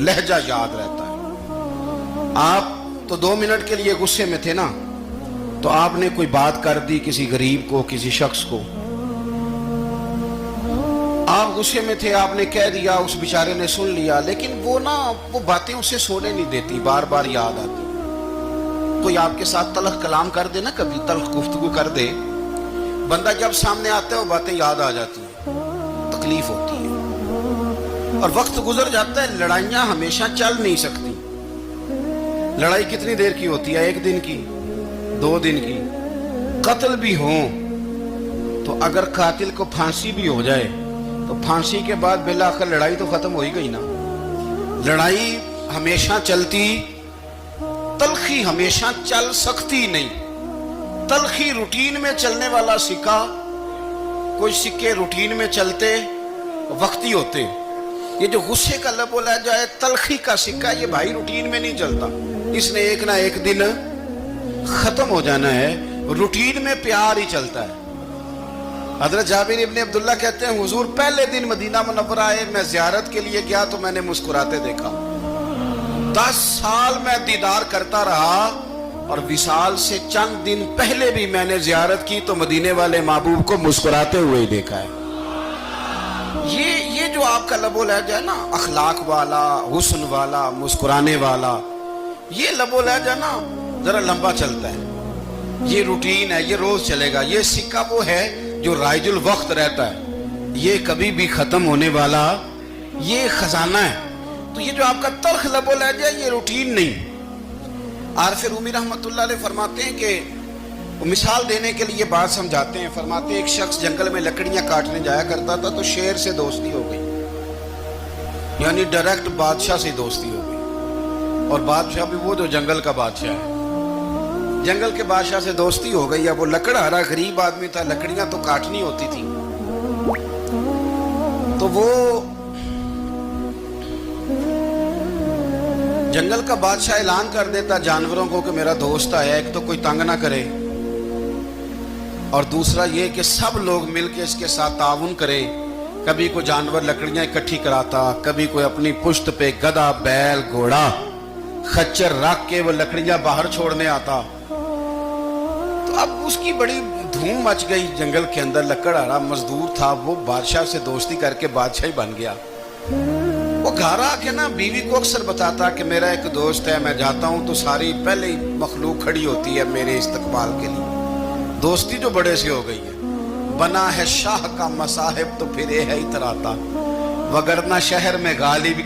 لہجہ یاد رہتا ہے۔ آپ تو 2 منٹ کے لیے غصے میں تھے نا، تو آپ نے کوئی بات کر دی کسی غریب کو، کسی شخص کو، آپ غصے میں تھے، آپ نے کہہ دیا، اس بیچارے نے سن لیا، لیکن وہ باتیں اسے سونے نہیں دیتی، بار بار یاد آتی۔ کوئی آپ کے ساتھ تلخ کلام کر دے نا، کبھی تلخ گفتگو کر دے، بندہ جب سامنے آتا ہے وہ باتیں یاد آ جاتی ہیں، تکلیف ہوتی ہے، اور وقت گزر جاتا ہے۔ لڑائیاں ہمیشہ چل نہیں سکتی۔ لڑائی کتنی دیر کی ہوتی ہے؟ 1 دن کی، 2 دن کی۔ قتل بھی ہوں تو اگر قاتل کو پھانسی بھی ہو جائے تو پھانسی کے بعد بالآخر لڑائی تو ختم ہو ہی گئی نا۔ لڑائی ہمیشہ چلتی، تلخی ہمیشہ چل سکتی نہیں۔ تلخی روٹین میں چلنے والا سکہ، کوئی سکے روٹین میں چلتے وقتی ہوتے، یہ جو غصے کا لب و لہجہ ہے، تلخی کا سکہ، یہ بھائی روٹین میں نہیں چلتا، اس نے ایک نہ ایک دن ختم ہو جانا ہے۔ روٹین میں پیار ہی چلتا ہے۔ حضرت جابر ابن عبداللہ کہتے ہیں حضور پہلے دن مدینہ منورہ آئے، میں زیارت کے لیے گیا تو میں نے مسکراتے دیکھا۔ 10 سال میں دیدار کرتا رہا، اور وصال سے چند دن پہلے بھی میں نے زیارت کی تو مدینے والے محبوب کو مسکراتے ہوئے ہی دیکھا ہے۔ یہ جو آپ کا لب و لہجہ ہے نا، اخلاق والا، حسن والا، مسکرانے والا، یہ لب و لہجہ نا ذرا لمبا چلتا ہے۔ یہ روٹین ہے، یہ روز چلے گا۔ یہ سکہ وہ ہے جو رائج الوقت رہتا ہے، یہ کبھی بھی ختم ہونے والا یہ خزانہ ہے۔ تو یہ جو آپ کا تلخ لب و لہجہ ہے، یہ روٹین نہیں۔ عارف رومی رحمۃ اللہ علیہ فرماتے ہیں کہ مثال دینے کے لیے بات سمجھاتے ہیں، فرماتے ہیں ایک شخص جنگل میں لکڑیاں کاٹنے جایا کرتا تھا تو شیر سے دوستی ہو گئی، یعنی ڈائریکٹ بادشاہ سے دوستی ہو گئی، اور بادشاہ بھی وہ جو جنگل کا بادشاہ ہے، جنگل کے بادشاہ سے دوستی ہو گئی۔ اب وہ لکڑہارا غریب آدمی تھا، لکڑیاں تو کاٹنی ہوتی تھی، تو وہ جنگل کا بادشاہ اعلان کر دیتا جانوروں کو کہ میرا دوست آیا، ایک تو کوئی تنگ نہ کرے، اور دوسرا یہ کہ سب لوگ مل کے اس کے ساتھ تعاون کرے۔ کبھی کوئی جانور لکڑیاں اکٹھی کراتا، کبھی کوئی اپنی پشت پہ گدھا، بیل، گھوڑا، خچر رکھ کے وہ لکڑیاں باہر چھوڑنے آتا۔ تو اب اس کی بڑی دھوم مچ گئی جنگل کے اندر، لکڑہارا مزدور تھا، وہ بادشاہ سے دوستی کر کے بادشاہ ہی بن گیا۔ وہ گھر آ کے نا بیوی کو اکثر بتاتا کہ میرا ایک دوست ہے، میں جاتا ہوں تو ساری پہلے ہی مخلوق کھڑی ہوتی ہے میرے استقبال کے لیے۔ دوستی جو بڑے سے ہو گئی ہے۔ بنا ہے شاہ کا مصاحب تو پھرے ہے اتراتا، وگرنہ شہر میں غالب